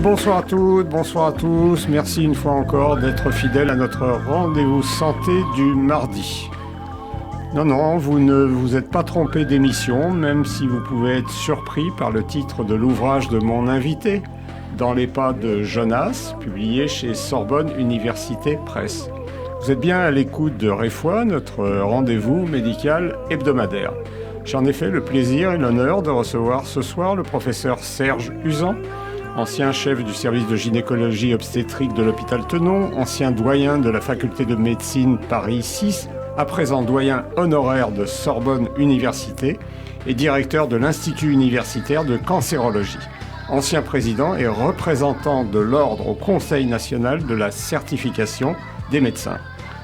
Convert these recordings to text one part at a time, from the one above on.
Bonsoir à toutes, bonsoir à tous. Merci une fois encore d'être fidèles à notre rendez-vous santé du mardi. Non, vous ne vous êtes pas trompé d'émission, même si vous pouvez être surpris par le titre de l'ouvrage de mon invité, Dans les pas de Jonas, publié chez Sorbonne Université Presse. Vous êtes bien à l'écoute de Réfoy, notre rendez-vous médical hebdomadaire. J'ai en effet le plaisir et l'honneur de recevoir ce soir le professeur Serge Uzan, ancien chef du service de gynécologie obstétrique de l'hôpital Tenon, ancien doyen de la faculté de médecine Paris 6, à présent doyen honoraire de Sorbonne Université et directeur de l'Institut universitaire de cancérologie, ancien président et représentant de l'ordre au Conseil national de la certification des médecins.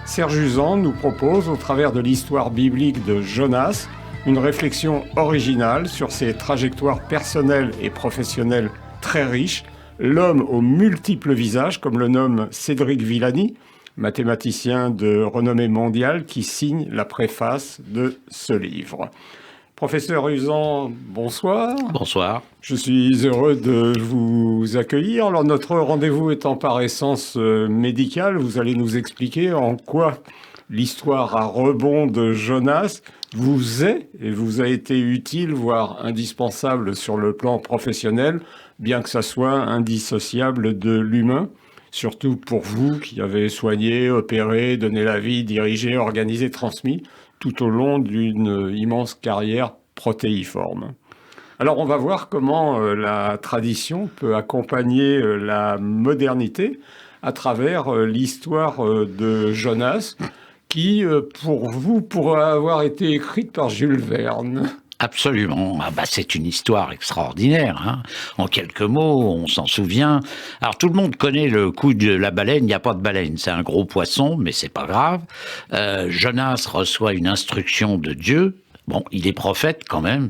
Serge Uzan nous propose, au travers de l'histoire biblique de Jonas, une réflexion originale sur ses trajectoires personnelles et professionnelles très riche, l'homme aux multiples visages, comme le nomme Cédric Villani, mathématicien de renommée mondiale, qui signe la préface de ce livre. Professeur Uzan, bonsoir. Bonsoir. Je suis heureux de vous accueillir. Alors, notre rendez-vous étant par essence médical, vous allez nous expliquer en quoi l'histoire à rebond de Jonas vous est et vous a été utile, voire indispensable sur le plan professionnel, bien que ça soit indissociable de l'humain, surtout pour vous qui avez soigné, opéré, donné la vie, dirigé, organisé, transmis, tout au long d'une immense carrière protéiforme. Alors on va voir comment la tradition peut accompagner la modernité à travers l'histoire de Jonas, qui, pour vous, pourrait avoir été écrite par Jules Verne. Absolument. C'est une histoire extraordinaire. Hein. En quelques mots, on s'en souvient. Alors tout le monde connaît le coup de la baleine. Il n'y a pas de baleine. C'est un gros poisson, mais c'est pas grave. Jonas reçoit une instruction de Dieu. Bon, il est prophète quand même.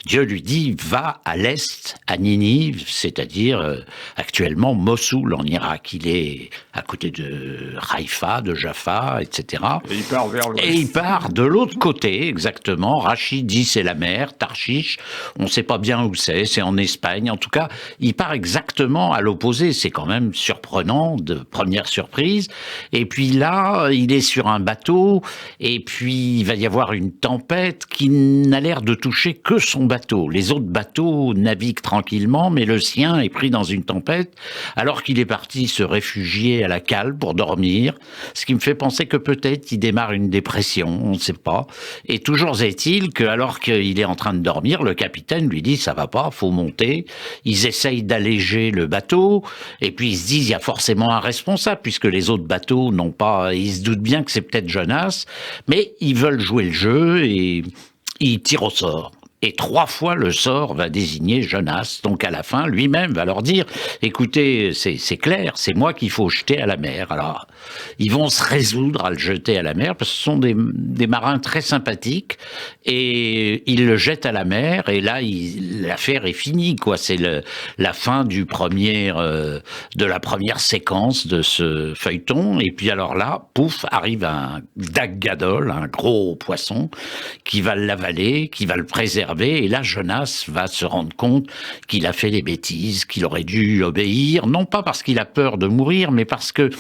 Dieu lui dit va à l'est, à Ninive, c'est-à-dire actuellement Mossoul en Irak. Il est à côté de Haïfa, de Jaffa, etc. Et il part vers l'ouest. Et il part de l'autre côté, exactement. Rachid dit c'est la mer, Tarshish. On ne sait pas bien où c'est en Espagne. En tout cas, il part exactement à l'opposé. C'est quand même surprenant, de première surprise. Et puis là, il est sur un bateau, et puis il va y avoir une tempête qui n'a l'air de toucher que son bateau. Les autres bateaux naviguent tranquillement, mais le sien est pris dans une tempête, alors qu'il est parti se réfugier à la cale pour dormir, ce qui me fait penser que peut-être il démarre une dépression, on ne sait pas. Et toujours est-il que, alors qu'il est en train de dormir, le capitaine lui dit « ça va pas, faut monter ». Ils essayent d'alléger le bateau, et puis ils se disent « il y a forcément un responsable », puisque les autres bateaux n'ont pas... Ils se doutent bien que c'est peut-être Jonas, mais ils veulent jouer le jeu, et il tire au sort. Et 3 fois, le sort va désigner Jonas. Donc, à la fin, lui-même va leur dire « Écoutez, c'est clair, c'est moi qu'il faut jeter à la mer. » Alors, ils vont se résoudre à le jeter à la mer, parce que ce sont des marins très sympathiques, et ils le jettent à la mer, et là, l'affaire est finie, quoi. C'est la fin de la première séquence de ce feuilleton, et puis alors là, pouf, arrive un Dag Gadol, un gros poisson, qui va l'avaler, qui va le préserver. Et là, Jonas va se rendre compte qu'il a fait des bêtises, qu'il aurait dû obéir, non pas parce qu'il a peur de mourir, mais parce que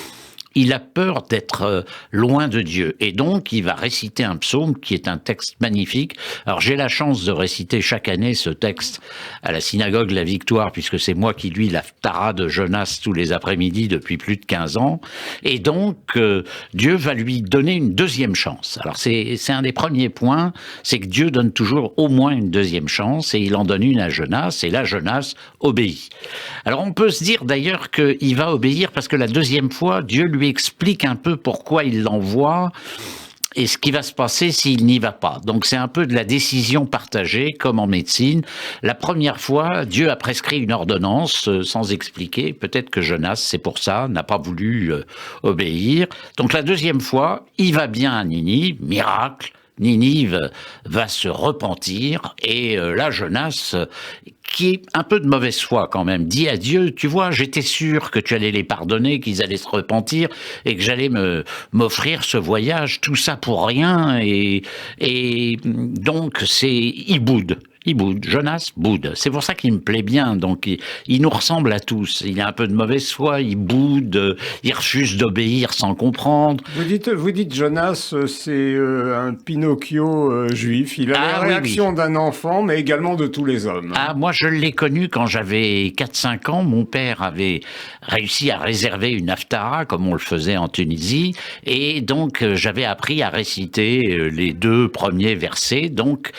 il a peur d'être loin de Dieu. Et donc, il va réciter un psaume qui est un texte magnifique. Alors, j'ai la chance de réciter chaque année ce texte à la synagogue La Victoire, puisque c'est moi qui lis la Tara de Jonas tous les après-midi depuis plus de 15 ans. Et donc, Dieu va lui donner une deuxième chance. Alors, c'est un des premiers points, c'est que Dieu donne toujours au moins une deuxième chance, et il en donne une à Jonas, et là, Jonas obéit. Alors, on peut se dire d'ailleurs qu'il va obéir parce que la deuxième fois, Dieu lui explique un peu pourquoi il l'envoie et ce qui va se passer s'il n'y va pas. Donc c'est un peu de la décision partagée, comme en médecine. La première fois, Dieu a prescrit une ordonnance sans expliquer. Peut-être que Jonas, c'est pour ça, n'a pas voulu obéir. Donc la deuxième fois, il va bien à Ninive, miracle. Ninive va se repentir et là Jonas, qui est un peu de mauvaise foi quand même, dit à Dieu, tu vois, j'étais sûr que tu allais les pardonner, qu'ils allaient se repentir et que j'allais m'offrir ce voyage, tout ça pour rien et donc il boude. Il boude, Jonas boude. C'est pour ça qu'il me plaît bien. Donc, il nous ressemble à tous. Il a un peu de mauvaise foi, il boude, il refuse d'obéir sans comprendre. Vous dites Jonas, c'est un Pinocchio juif. Il a la réaction d'un enfant, mais également de tous les hommes. Ah, moi, je l'ai connu quand j'avais 4-5 ans. Mon père avait réussi à réserver une haftara, comme on le faisait en Tunisie. Et donc, j'avais appris à réciter les 2 premiers versets. Donc,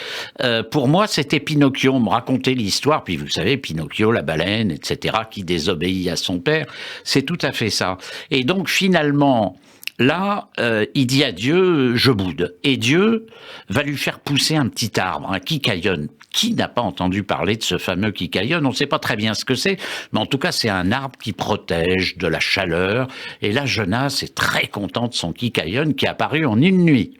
pour moi, c'était Pinocchio. On me racontait l'histoire. Puis, vous savez, Pinocchio, la baleine, etc., qui désobéit à son père. C'est tout à fait ça. Et donc, finalement, là, il dit à Dieu, je boude. Et Dieu va lui faire pousser un petit arbre, un kikaïon. Qui n'a pas entendu parler de ce fameux kikaïon? On ne sait pas très bien ce que c'est, mais en tout cas, c'est un arbre qui protège de la chaleur. Et là, Jonas est très content de son kikaïon qui est apparu en une nuit.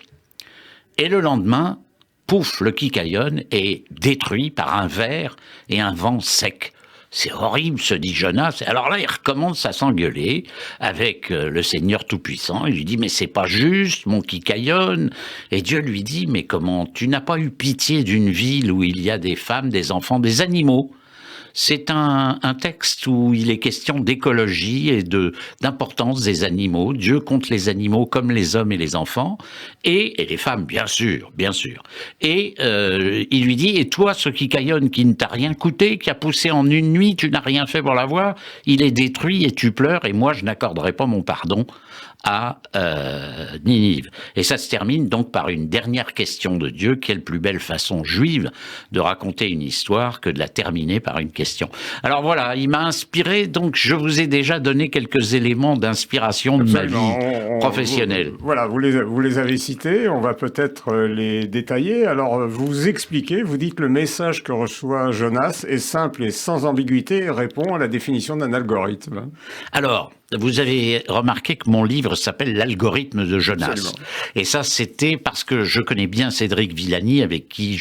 Et le lendemain, pouf, le kikaïon est détruit par un ver et un vent sec. C'est horrible, se dit Jonas. Alors là, il recommence à s'engueuler avec le Seigneur Tout-Puissant. Il lui dit, mais c'est pas juste, mon kikaïon. Et Dieu lui dit, mais comment, tu n'as pas eu pitié d'une ville où il y a des femmes, des enfants, des animaux? C'est un texte où il est question d'écologie et d'importance des animaux. Dieu compte les animaux comme les hommes et les enfants, et les femmes, bien sûr, bien sûr. Et il lui dit, et toi, ce kikaïon qui ne t'a rien coûté, qui a poussé en une nuit, tu n'as rien fait pour l'avoir, il est détruit et tu pleures, et moi, je n'accorderai pas mon pardon à Ninive. Et ça se termine donc par une dernière question de Dieu. Quelle plus belle façon juive de raconter une histoire que de la terminer par une question. Alors voilà, il m'a inspiré, donc je vous ai déjà donné quelques éléments d'inspiration de ma vie professionnelle. Voilà, vous les avez cités, on va peut-être les détailler. Alors vous expliquez, vous dites que le message que reçoit Jonas est simple et sans ambiguïté et répond à la définition d'un algorithme. Alors, vous avez remarqué que mon livre s'appelle L'algorithme de Jonas. Absolument. Et ça, c'était parce que je connais bien Cédric Villani, avec qui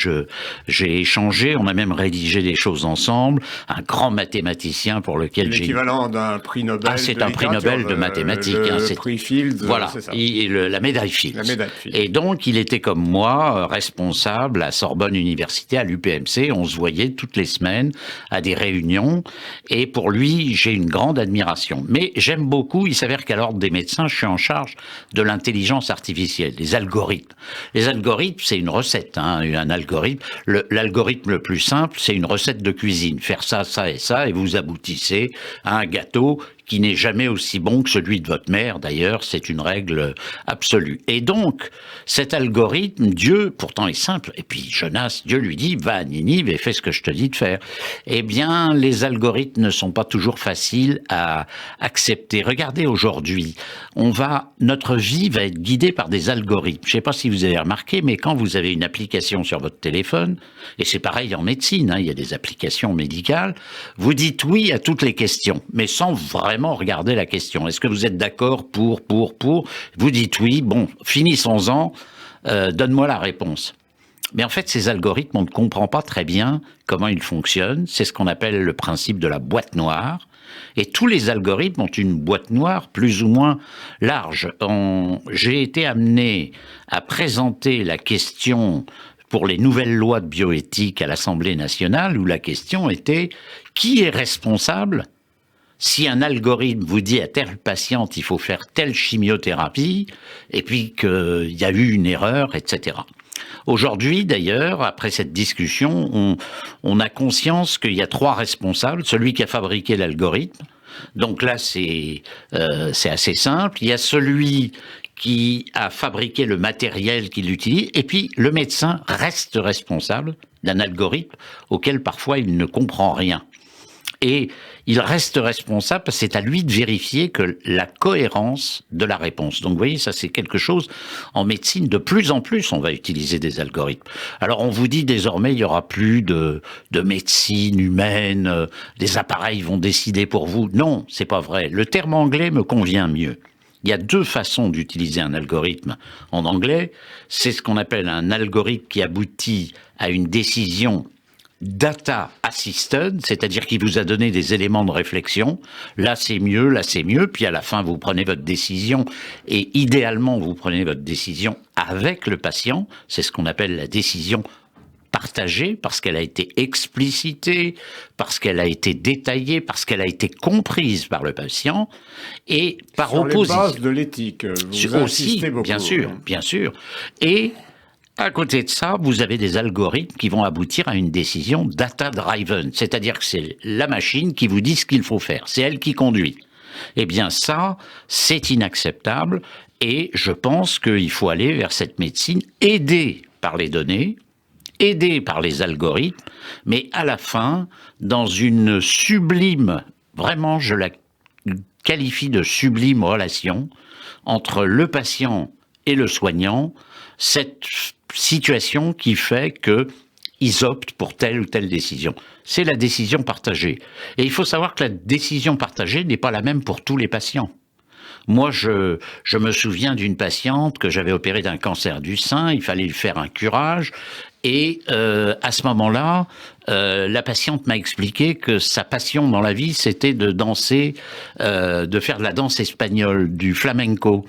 j'ai échangé. On a même rédigé des choses ensemble. Un grand mathématicien pour lequel j'ai... L'équivalent d'un prix Nobel. Ah, c'est un prix Nobel de mathématiques. Le prix Fields. Voilà, c'est ça. La médaille Fields. La médaille Fields. Et donc, il était comme moi, responsable à Sorbonne Université, à l'UPMC. On se voyait toutes les semaines à des réunions. Et pour lui, j'ai une grande admiration. Mais j'aime beaucoup, il s'avère qu'à l'ordre des médecins, je suis en charge de l'intelligence artificielle, des algorithmes. Les algorithmes, c'est une recette, hein, un algorithme. L'algorithme le plus simple, c'est une recette de cuisine. Faire ça, ça et ça, et vous aboutissez à un gâteau qui n'est jamais aussi bon que celui de votre mère, d'ailleurs, c'est une règle absolue. Et donc, cet algorithme, Dieu, pourtant est simple, et puis Jonas, Dieu lui dit, va à Ninive et fais ce que je te dis de faire. Eh bien, les algorithmes ne sont pas toujours faciles à accepter. Regardez aujourd'hui, notre vie va être guidée par des algorithmes. Je ne sais pas si vous avez remarqué, mais quand vous avez une application sur votre téléphone, et c'est pareil en médecine, hein, il y a des applications médicales, vous dites oui à toutes les questions, mais sans vraiment regarder la question. Est-ce que vous êtes d'accord pour? Vous dites oui, bon, finissons-en, donne-moi la réponse. Mais en fait, ces algorithmes, on ne comprend pas très bien comment ils fonctionnent. C'est ce qu'on appelle le principe de la boîte noire. Et tous les algorithmes ont une boîte noire plus ou moins large. J'ai été amené à présenter la question pour les nouvelles lois de bioéthique à l'Assemblée nationale, où la question était « Qui est responsable si un algorithme vous dit à telle patiente il faut faire telle chimiothérapie, et puis qu'il y a eu une erreur, etc. » Aujourd'hui, d'ailleurs, après cette discussion, on a conscience qu'il y a 3 responsables. Celui qui a fabriqué l'algorithme, donc là c'est assez simple. Il y a celui qui a fabriqué le matériel qu'il utilise, et puis le médecin reste responsable d'un algorithme auquel parfois il ne comprend rien. Et il reste responsable parce que c'est à lui de vérifier que la cohérence de la réponse. Donc vous voyez, ça c'est quelque chose, en médecine, de plus en plus on va utiliser des algorithmes. Alors on vous dit désormais il n'y aura plus de médecine humaine, des appareils vont décider pour vous. Non, c'est pas vrai. Le terme anglais me convient mieux. Il y a 2 façons d'utiliser un algorithme en anglais. C'est ce qu'on appelle un algorithme qui aboutit à une décision data assisted, c'est-à-dire qu'il vous a donné des éléments de réflexion. Là, c'est mieux, puis à la fin, vous prenez votre décision, et idéalement, vous prenez votre décision avec le patient. C'est ce qu'on appelle la décision partagée, parce qu'elle a été explicitée, parce qu'elle a été détaillée, parce qu'elle a été comprise par le patient, et par opposition. Sur les bases de l'éthique, vous insistez beaucoup. Bien sûr. Et à côté de ça, vous avez des algorithmes qui vont aboutir à une décision data-driven, c'est-à-dire que c'est la machine qui vous dit ce qu'il faut faire, c'est elle qui conduit. Eh bien ça, c'est inacceptable, et je pense qu'il faut aller vers cette médecine aidée par les données, aidée par les algorithmes, mais à la fin, dans une sublime, vraiment je la qualifie de sublime relation entre le patient et le soignant, cette situation qui fait qu'ils optent pour telle ou telle décision. C'est la décision partagée. Et il faut savoir que la décision partagée n'est pas la même pour tous les patients. Moi, je me souviens d'une patiente que j'avais opérée d'un cancer du sein, il fallait lui faire un curage, et à ce moment-là, la patiente m'a expliqué que sa passion dans la vie, c'était de danser, de faire de la danse espagnole, du flamenco.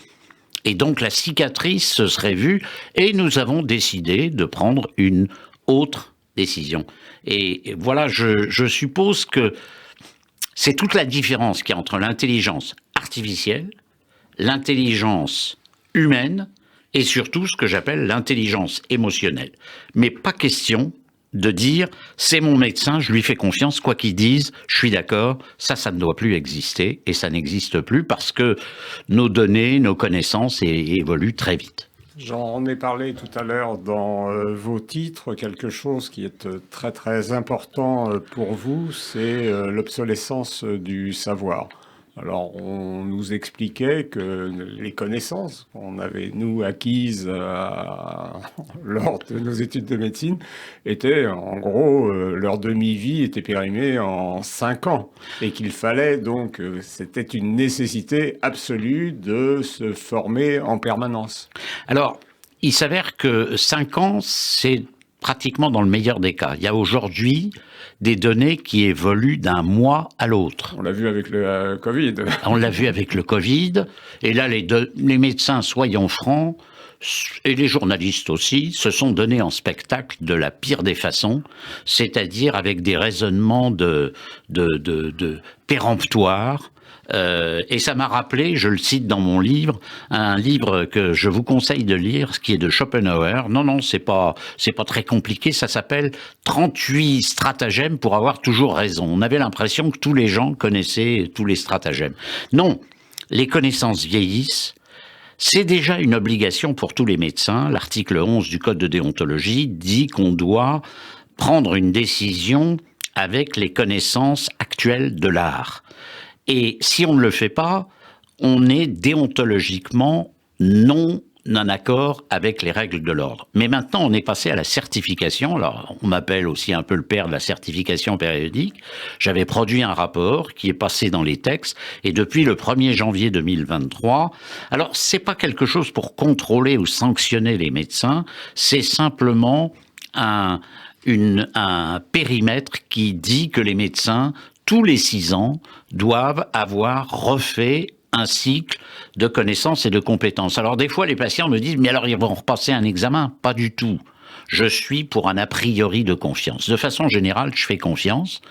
Et donc la cicatrice se serait vue, et nous avons décidé de prendre une autre décision. Et voilà, je suppose que c'est toute la différence qu'il y a entre l'intelligence artificielle, l'intelligence humaine, et surtout ce que j'appelle l'intelligence émotionnelle. Mais pas question de dire « c'est mon médecin, je lui fais confiance, quoi qu'il dise, je suis d'accord », ça ne doit plus exister, et ça n'existe plus parce que nos données, nos connaissances évoluent très vite. J'en ai parlé tout à l'heure dans vos titres, quelque chose qui est très très important pour vous, c'est l'obsolescence du savoir. Alors, on nous expliquait que les connaissances qu'on avait, nous, acquises lors de nos études de médecine étaient, en gros, leur demi-vie était périmée en 5 ans. Et qu'il fallait donc, c'était une nécessité absolue de se former en permanence. Alors, il s'avère que 5 ans, c'est pratiquement dans le meilleur des cas. Il y a aujourd'hui des données qui évoluent d'un mois à l'autre. On l'a vu avec le Covid. On l'a vu avec le Covid. Et là, les médecins, soyons francs, et les journalistes aussi, se sont donnés en spectacle de la pire des façons, c'est-à-dire avec des raisonnements de péremptoires. Et ça m'a rappelé, je le cite dans mon livre, un livre que je vous conseille de lire, ce qui est de Schopenhauer. Non, c'est pas très compliqué, ça s'appelle 38 stratagèmes pour avoir toujours raison. On avait l'impression que tous les gens connaissaient tous les stratagèmes. Non, les connaissances vieillissent. C'est déjà une obligation pour tous les médecins. L'article 11 du Code de déontologie dit qu'on doit prendre une décision avec les connaissances actuelles de l'art. Et si on ne le fait pas, on est déontologiquement non en accord avec les règles de l'ordre. Mais maintenant, on est passé à la certification. Alors, on m'appelle aussi un peu le père de la certification périodique. J'avais produit un rapport qui est passé dans les textes, et depuis le 1er janvier 2023, alors c'est pas quelque chose pour contrôler ou sanctionner les médecins, c'est simplement un périmètre qui dit que les médecins, tous les 6 ans, doivent avoir refait un cycle de connaissances et de compétences. Alors des fois, les patients me disent « mais alors ils vont repasser un examen ?» Pas du tout. Je suis pour un a priori de confiance. De façon générale, je fais confiance.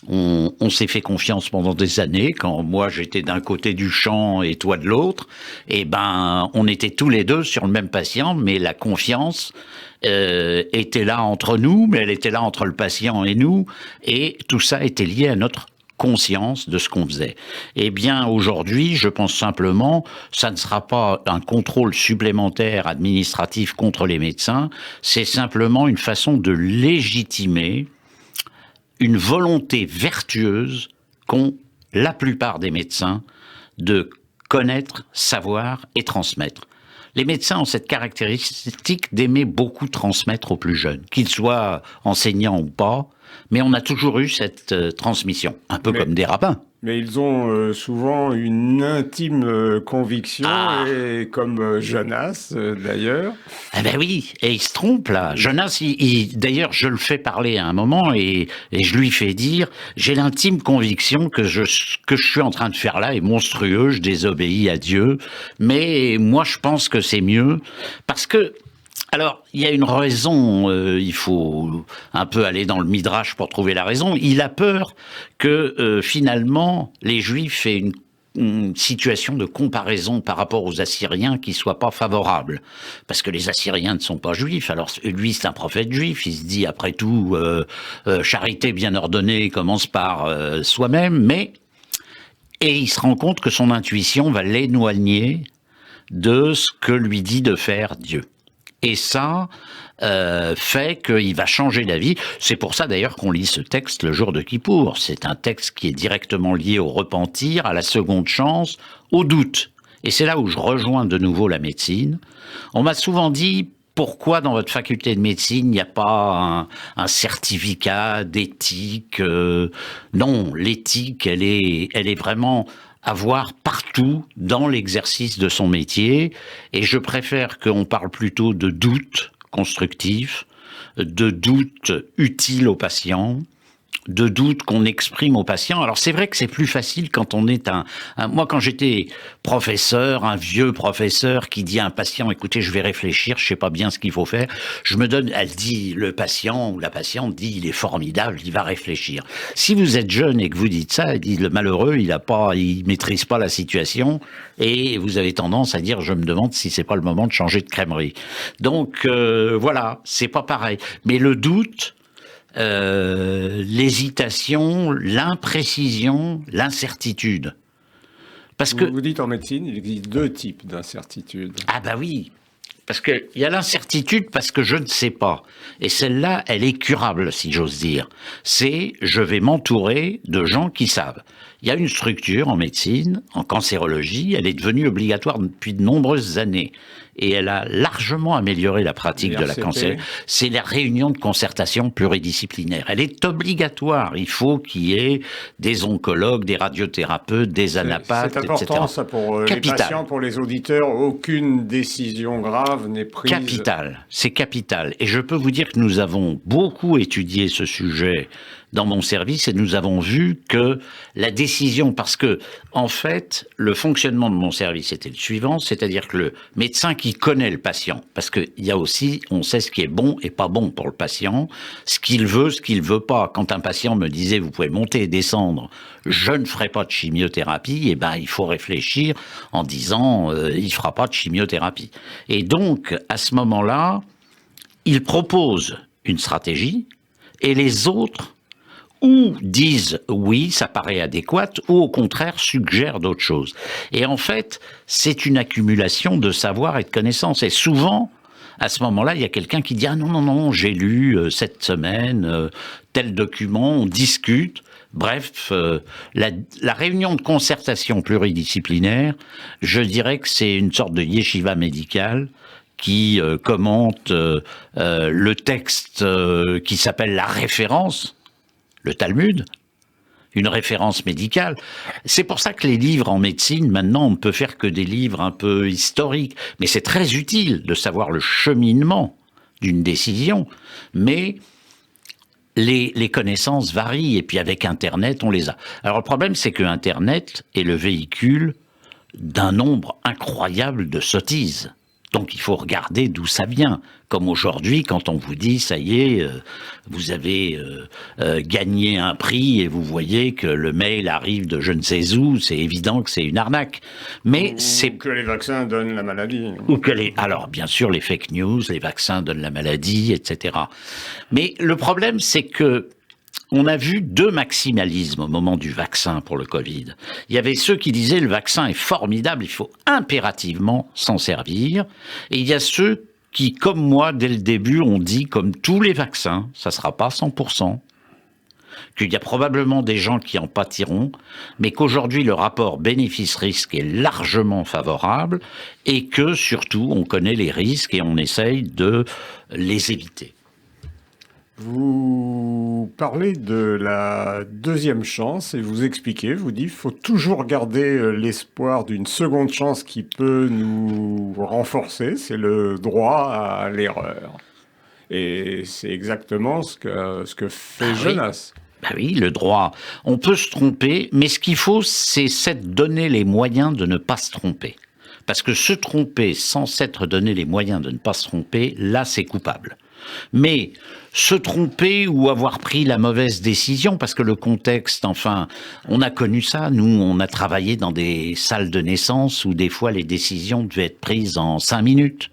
On s'est fait confiance pendant des années. Quand moi j'étais d'un côté du champ et toi de l'autre, et ben on était tous les deux sur le même patient, mais la confiance était là entre nous, mais elle était là entre le patient et nous, et tout ça était lié à notre conscience de ce qu'on faisait. Eh bien, aujourd'hui, je pense simplement, ça ne sera pas un contrôle supplémentaire administratif contre les médecins, c'est simplement une façon de légitimer une volonté vertueuse qu'ont la plupart des médecins de connaître, savoir et transmettre. Les médecins ont cette caractéristique d'aimer beaucoup transmettre aux plus jeunes, qu'ils soient enseignants ou pas, mais on a toujours eu cette transmission, un peu comme des rabbins. Mais ils ont souvent une intime conviction, et comme Jonas d'ailleurs. Eh ben oui, et il se trompe là. Jonas, d'ailleurs, je le fais parler à un moment et je lui fais dire, j'ai l'intime conviction que ce que je suis en train de faire là est monstrueux, je désobéis à Dieu, mais moi je pense que c'est mieux, parce que Alors, il y a une raison, il faut un peu aller dans le midrash pour trouver la raison. Il a peur que finalement les Juifs aient une situation de comparaison par rapport aux Assyriens qui soit pas favorable. Parce que les Assyriens ne sont pas juifs, alors lui c'est un prophète juif, il se dit après tout, charité bien ordonnée commence par soi-même, et il se rend compte que son intuition va l'éloigner de ce que lui dit de faire Dieu. Et ça fait qu'il va changer d'avis. C'est pour ça d'ailleurs qu'on lit ce texte le jour de Kippour. C'est un texte qui est directement lié au repentir, à la seconde chance, au doute. Et c'est là où je rejoins de nouveau la médecine. On m'a souvent dit, pourquoi dans votre faculté de médecine, il n'y a pas un certificat d'éthique Non, l'éthique, elle est vraiment à voir partout dans l'exercice de son métier, et je préfère qu'on parle plutôt de doute constructif, de doute utile au patient, de doute qu'on exprime aux patients. Alors c'est vrai que c'est plus facile quand on est moi quand j'étais professeur, un vieux professeur qui dit à un patient, écoutez, je vais réfléchir, je sais pas bien ce qu'il faut faire, elle dit, le patient ou la patiente dit, il est formidable, il va réfléchir. Si vous êtes jeune et que vous dites ça, il dit, le malheureux, il maîtrise pas la situation, et vous avez tendance à dire, je me demande si c'est pas le moment de changer de crèmerie. Donc voilà, c'est pas pareil. Mais le doute, l'hésitation, l'imprécision, l'incertitude. Parce que vous dites en médecine, il existe deux types d'incertitude. Ah bah oui, parce qu'il y a l'incertitude parce que je ne sais pas. Et celle-là, elle est curable, si j'ose dire. C'est, je vais m'entourer de gens qui savent. Il y a une structure en médecine, en cancérologie, elle est devenue obligatoire depuis de nombreuses années. Et elle a largement amélioré la pratique de la cancérologie. C'est la réunion de concertation pluridisciplinaire. Elle est obligatoire. Il faut qu'il y ait des oncologues, des radiothérapeutes, des anapathes, etc. C'est important, ça, pour les patients, pour les auditeurs. Aucune décision grave n'est prise. Capital. C'est capital. Et je peux vous dire que nous avons beaucoup étudié ce sujet dans mon service et nous avons vu que la décision, parce que en fait, le fonctionnement de mon service était le suivant, c'est-à-dire que le médecin qui connaît le patient, parce qu'il y a aussi, on sait ce qui est bon et pas bon pour le patient, ce qu'il veut pas. Quand un patient me disait, vous pouvez monter et descendre, je ne ferai pas de chimiothérapie, eh ben, il faut réfléchir en disant, il fera pas de chimiothérapie. Et donc, à ce moment-là, il propose une stratégie et les autres ou disent oui, ça paraît adéquat, ou au contraire suggèrent d'autres choses. Et en fait, c'est une accumulation de savoir et de connaissances. Et souvent, à ce moment-là, il y a quelqu'un qui dit « Ah non, j'ai lu cette semaine tel document, on discute ». Bref, la réunion de concertation pluridisciplinaire, je dirais que c'est une sorte de yeshiva médicale qui commente le texte qui s'appelle la référence, le Talmud, une référence médicale. C'est pour ça que les livres en médecine, maintenant, on ne peut faire que des livres un peu historiques. Mais c'est très utile de savoir le cheminement d'une décision. Mais les connaissances varient, et puis avec Internet, on les a. Alors le problème, c'est que Internet est le véhicule d'un nombre incroyable de sottises. Donc il faut regarder d'où ça vient. Comme aujourd'hui, quand on vous dit, ça y est, vous avez gagné un prix et vous voyez que le mail arrive de je ne sais où, c'est évident que c'est une arnaque. Mais c'est que les vaccins donnent la maladie. Alors bien sûr, les fake news, les vaccins donnent la maladie, etc. Mais le problème, c'est que on a vu deux maximalismes au moment du vaccin pour le Covid. Il y avait ceux qui disaient le vaccin est formidable, il faut impérativement s'en servir. Et il y a ceux qui, comme moi, dès le début, ont dit, comme tous les vaccins, ça ne sera pas 100%, qu'il y a probablement des gens qui en pâtiront, mais qu'aujourd'hui le rapport bénéfice-risque est largement favorable et que, surtout, on connaît les risques et on essaye de les éviter. Vous parlez de la deuxième chance et vous expliquez, vous dites, il faut toujours garder l'espoir d'une seconde chance qui peut nous renforcer, c'est le droit à l'erreur. Et c'est exactement ce que fait Jonas. Ben oui, le droit. On peut se tromper, mais ce qu'il faut, c'est donner les moyens de ne pas se tromper. Parce que se tromper sans s'être donné les moyens de ne pas se tromper, là, c'est coupable. Mais se tromper ou avoir pris la mauvaise décision, parce que le contexte, enfin, on a connu ça, nous, on a travaillé dans des salles de naissance où des fois les décisions devaient être prises en 5 minutes.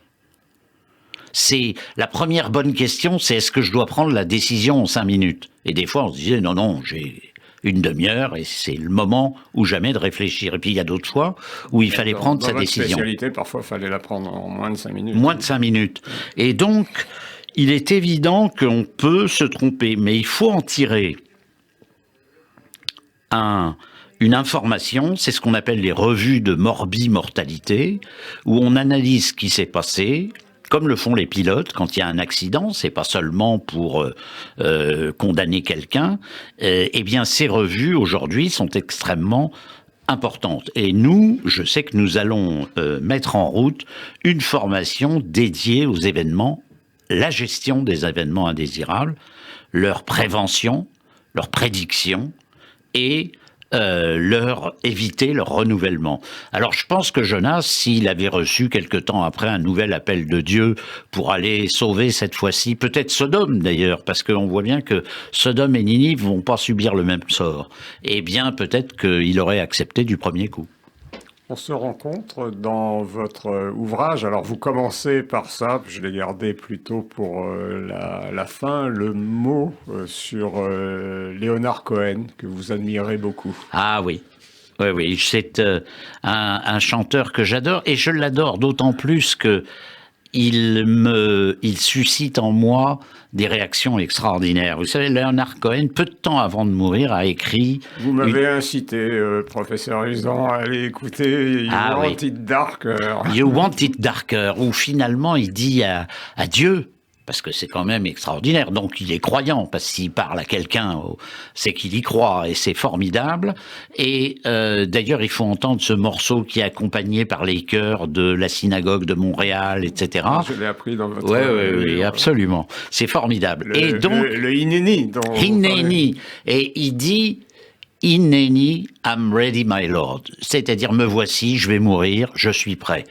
C'est la première bonne question, c'est est-ce que je dois prendre la décision en 5 minutes? Et des fois, on se disait non, j'ai une demi-heure et c'est le moment ou jamais de réfléchir. Et puis il y a d'autres fois où il fallait prendre sa décision. Dans votre spécialité, parfois, il fallait la prendre en moins de 5 minutes. Moins de 5 minutes. Et donc, il est évident qu'on peut se tromper, mais il faut en tirer une information, c'est ce qu'on appelle les revues de morbi-mortalité, où on analyse ce qui s'est passé, comme le font les pilotes quand il y a un accident, c'est pas seulement pour condamner quelqu'un. Eh bien, ces revues aujourd'hui sont extrêmement importantes. Et nous, je sais que nous allons mettre en route une formation dédiée aux événements, la gestion des événements indésirables, leur prévention, leur prédiction et éviter leur renouvellement. Alors je pense que Jonas, s'il avait reçu quelque temps après un nouvel appel de Dieu pour aller sauver cette fois-ci, peut-être Sodome d'ailleurs, parce qu'on voit bien que Sodome et Ninive vont pas subir le même sort, eh bien peut-être qu'il aurait accepté du premier coup. On se rencontre dans votre ouvrage. Alors, vous commencez par ça, je l'ai gardé plutôt pour la fin, le mot sur Leonard Cohen, que vous admirez beaucoup. Ah oui. Oui, c'est un chanteur que j'adore, et je l'adore d'autant plus que il suscite en moi des réactions extraordinaires. Vous savez, Leonard Cohen, peu de temps avant de mourir, a écrit... Vous m'avez incité, professeur Usan, à aller écouter You Want It Darker. You Want It Darker, où finalement il dit à Dieu, parce que c'est quand même extraordinaire, donc il est croyant, parce qu'il parle à quelqu'un, c'est qu'il y croit, et c'est formidable. Et d'ailleurs, il faut entendre ce morceau qui est accompagné par les chœurs de la synagogue de Montréal, etc. Je l'ai appris dans votre... Oui, absolument. C'est formidable. Et donc... Le Hineni. Hineni. Et il dit... Hineni, I'm ready, my Lord. C'est-à-dire, me voici, je vais mourir, je suis prêt.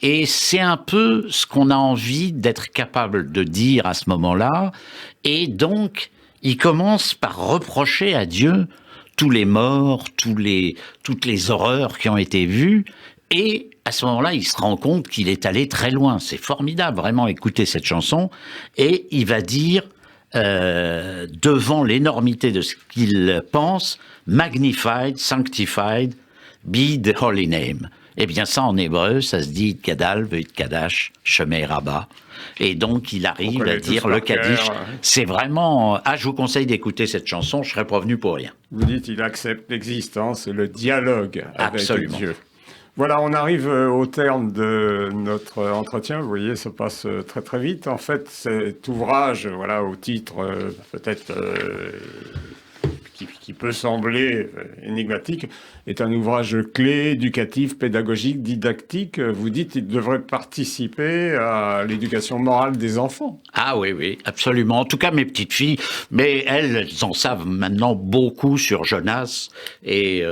Et c'est un peu ce qu'on a envie d'être capable de dire à ce moment-là. Et donc, il commence par reprocher à Dieu tous les morts, toutes les horreurs qui ont été vues. Et à ce moment-là, il se rend compte qu'il est allé très loin. C'est formidable, vraiment, écouter cette chanson. Et il va dire... devant l'énormité de ce qu'il pense, magnified, sanctified, be the holy name. Eh bien ça en hébreu, ça se dit Gadal, Kadash, Shemei Rabbah. Et donc il arrive à dire le Kaddish. C'est vraiment... je vous conseille d'écouter cette chanson, je serais prévenu pour rien. Vous dites il accepte l'existence et le dialogue avec Absolument. Dieu. Voilà, on arrive au terme de notre entretien. Vous voyez, ça passe très très vite. En fait, cet ouvrage, voilà, au titre peut-être qui peut sembler énigmatique, est un ouvrage clé, éducatif, pédagogique, didactique. Vous dites qu'il devrait participer à l'éducation morale des enfants. Ah oui, absolument. En tout cas, mes petites filles, mais elles en savent maintenant beaucoup sur Jonas et...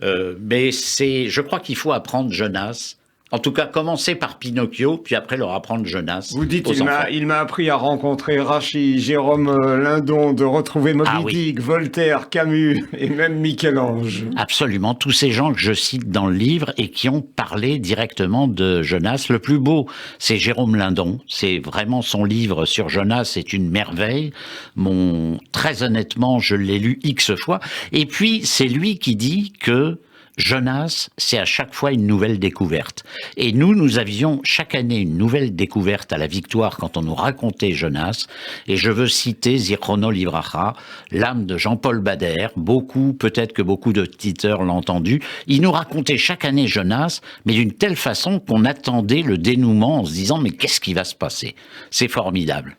mais je crois qu'il faut apprendre Jonas. En tout cas, commencer par Pinocchio, puis après leur apprendre Jonas. Vous dites, il m'a appris à rencontrer Rachy, Jérôme Lindon, de retrouver Moby Dick, Voltaire, Camus et même Michel-Ange. Absolument, tous ces gens que je cite dans le livre et qui ont parlé directement de Jonas. Le plus beau, c'est Jérôme Lindon. C'est vraiment son livre sur Jonas, c'est une merveille. Très honnêtement, je l'ai lu X fois. Et puis, c'est lui qui dit que Jonas, c'est à chaque fois une nouvelle découverte. Et nous avions chaque année une nouvelle découverte à la Victoire quand on nous racontait Jonas. Et je veux citer Zichrono Livracha, l'âme de Jean-Paul Bader. Peut-être que beaucoup d'auditeurs l'ont entendu. Il nous racontait chaque année Jonas, mais d'une telle façon qu'on attendait le dénouement en se disant « mais qu'est-ce qui va se passer ?» C'est formidable.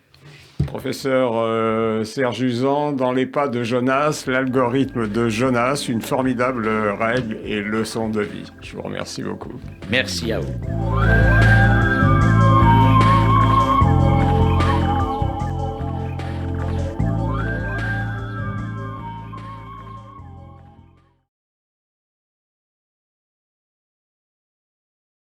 Professeur Serge Usan, dans les pas de Jonas, l'algorithme de Jonas, une formidable règle et leçon de vie. Je vous remercie beaucoup. Merci à vous.